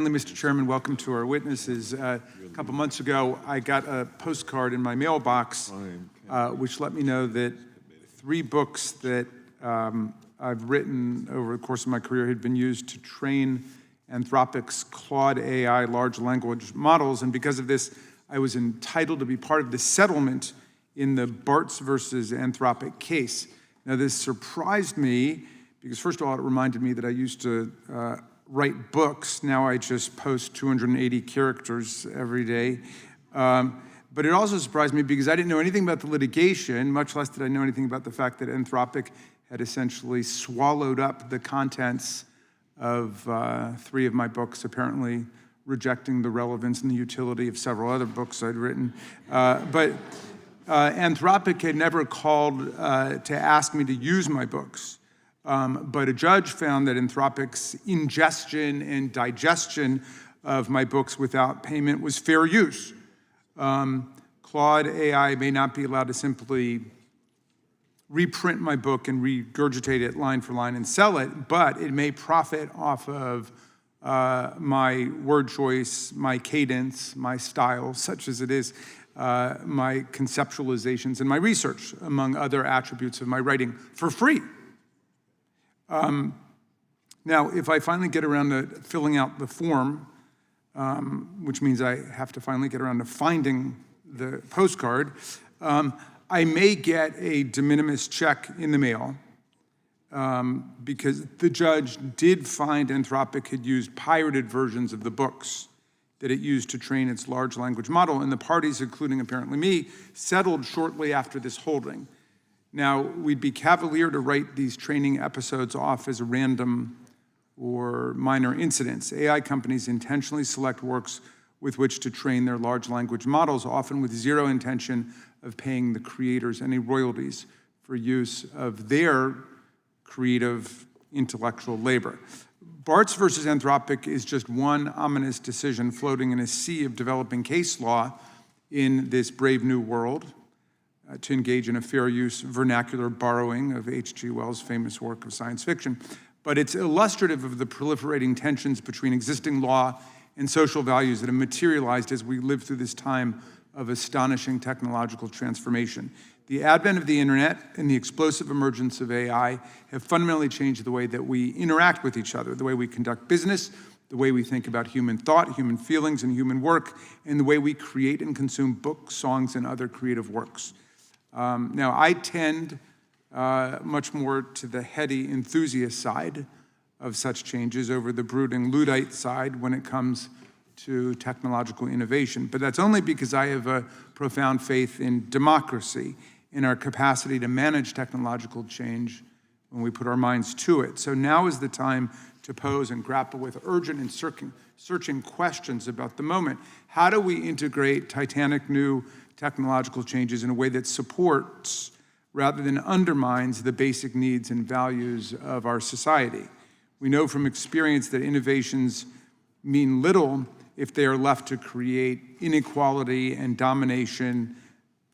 Mr. Chairman, welcome to our witnesses. A couple months ago, I got a postcard in my mailbox, which let me know that 3 books that I've written over the course of my career had been used to train Anthropic's Claude AI large language models, and because of this, I was entitled to be part of the settlement in the Bartz versus Anthropic case. Now, this surprised me because, first of all, it reminded me that I used to write books. Now I just post 280 characters every day. But it also surprised me because I didn't know anything about the litigation, much less did I know anything about the fact that Anthropic had essentially swallowed up the contents of 3 of my books, apparently rejecting the relevance and the utility of several other books I'd written. But Anthropic had never called to ask me to use my books. But a judge found that Anthropic's ingestion and digestion of my books without payment was fair use. Claude AI may not be allowed to simply reprint my book and regurgitate it line for line and sell it, but it may profit off of my word choice, my cadence, my style, such as it is, my conceptualizations, and my research, among other attributes of my writing, for free. Now, if I finally get around to filling out the form, which means I have to finally get around to finding the postcard, I may get a de minimis check in the mail because the judge did find Anthropic had used pirated versions of the books that it used to train its large language model, and the parties, including apparently me, settled shortly after this holding. Now, we'd be cavalier to write these training episodes off as random or minor incidents. AI companies intentionally select works with which to train their large language models, often with zero intention of paying the creators any royalties for use of their creative intellectual labor. Bartz versus Anthropic is just one ominous decision floating in a sea of developing case law in this brave new world. To engage in a fair use vernacular borrowing of H.G. Wells' famous work of science fiction. But it's illustrative of the proliferating tensions between existing law and social values that have materialized as we live through this time of astonishing technological transformation. The advent of the internet and the explosive emergence of AI have fundamentally changed the way that we interact with each other, the way we conduct business, the way we think about human thought, human feelings, and human work, and the way we create and consume books, songs, and other creative works. Now, I tend much more to the heady enthusiast side of such changes over the brooding Luddite side when it comes to technological innovation. But that's only because I have a profound faith in democracy, in our capacity to manage technological change when we put our minds to it. So now is the time to pose and grapple with urgent and searching questions about the moment. How do we integrate titanic new technological changes in a way that supports rather than undermines the basic needs and values of our society? We know from experience that innovations mean little if they are left to create inequality and domination,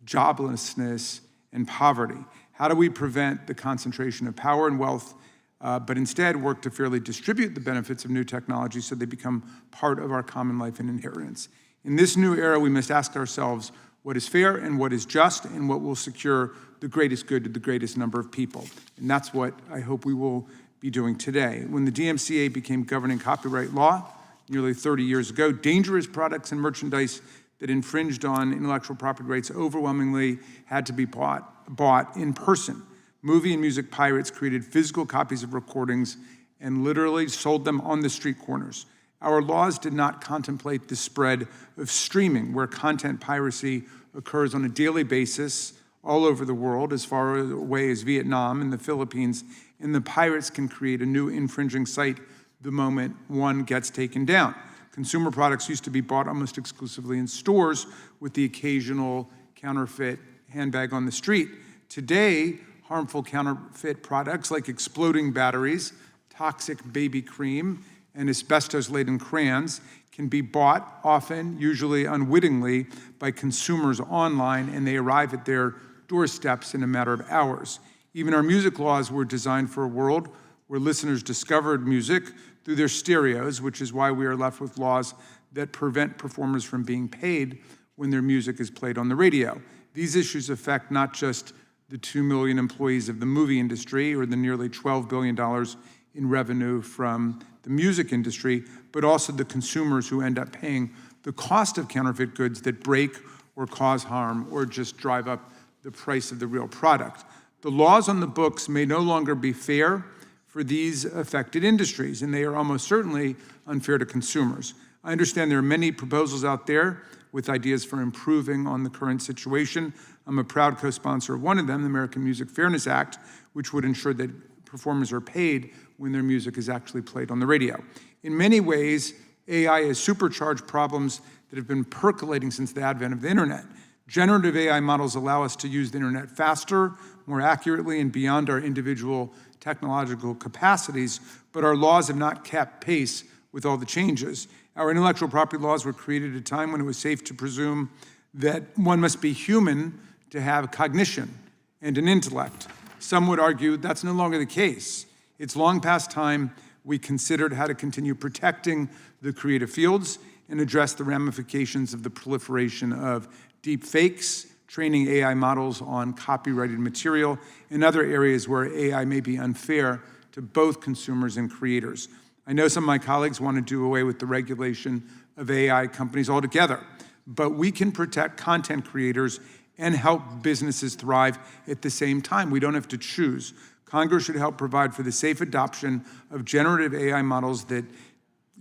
joblessness, and poverty. How do we prevent the concentration of power and wealth, but instead work to fairly distribute the benefits of new technology so they become part of our common life and inheritance? In this new era, we must ask ourselves, what is fair and what is just, and what will secure the greatest good to the greatest number of people. And that's what I hope we will be doing today. When the DMCA became governing copyright law nearly 30 years ago, dangerous products and merchandise that infringed on intellectual property rights overwhelmingly had to be bought in person. Movie and music pirates created physical copies of recordings and literally sold them on the street corners. Our laws did not contemplate the spread of streaming, where content piracy occurs on a daily basis all over the world, as far away as Vietnam and the Philippines, and the pirates can create a new infringing site the moment one gets taken down. Consumer products used to be bought almost exclusively in stores with the occasional counterfeit handbag on the street. Today, harmful counterfeit products like exploding batteries, toxic baby cream, and asbestos-laden crayons can be bought, often, usually unwittingly, by consumers online, and they arrive at their doorsteps in a matter of hours. Even our music laws were designed for a world where listeners discovered music through their stereos, which is why we are left with laws that prevent performers from being paid when their music is played on the radio. These issues affect not just the 2 million employees of the movie industry or the nearly $12 billion in revenue from the music industry, but also the consumers who end up paying the cost of counterfeit goods that break or cause harm or just drive up the price of the real product. The laws on the books may no longer be fair for these affected industries, and they are almost certainly unfair to consumers. I understand there are many proposals out there with ideas for improving on the current situation. I'm a proud co-sponsor of one of them, the American Music Fairness Act, which would ensure that performers are paid when their music is actually played on the radio. In many ways, AI has supercharged problems that have been percolating since the advent of the internet. Generative AI models allow us to use the internet faster, more accurately, and beyond our individual technological capacities, but our laws have not kept pace with all the changes. Our intellectual property laws were created at a time when it was safe to presume that one must be human to have cognition and an intellect. Some would argue that's no longer the case. It's long past time we considered how to continue protecting the creative fields and address the ramifications of the proliferation of deep fakes, training AI models on copyrighted material, and other areas where AI may be unfair to both consumers and creators. I know some of my colleagues want to do away with the regulation of AI companies altogether, but we can protect content creators and help businesses thrive at the same time. We don't have to choose. Congress should help provide for the safe adoption of generative AI models that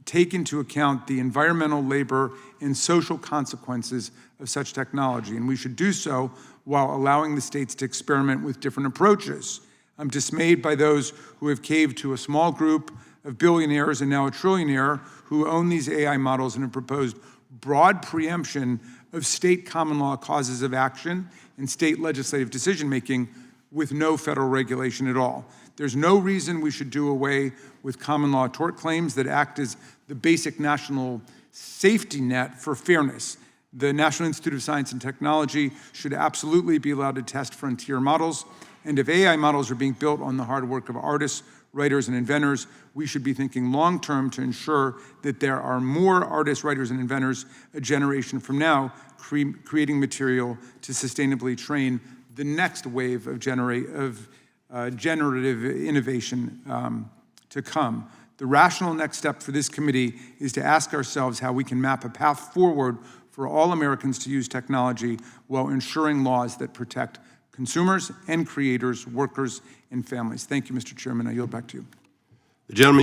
take into account the environmental, labor, and social consequences of such technology. And we should do so while allowing the states to experiment with different approaches. I'm dismayed by those who have caved to a small group of billionaires and now a trillionaire who own these AI models and have proposed broad preemption of state common law causes of action and state legislative decision-making with no federal regulation at all. There's no reason we should do away with common law tort claims that act as the basic national safety net for fairness. The National Institute of Science and Technology should absolutely be allowed to test frontier models. And if AI models are being built on the hard work of artists, writers, and inventors, we should be thinking long-term to ensure that there are more artists, writers, and inventors a generation from now creating material to sustainably train the next wave of generative innovation to come. The rational next step for this committee is to ask ourselves how we can map a path forward for all Americans to use technology while ensuring laws that protect consumers and creators, workers, and families. Thank you, Mr. Chairman. I yield back to you. The gentleman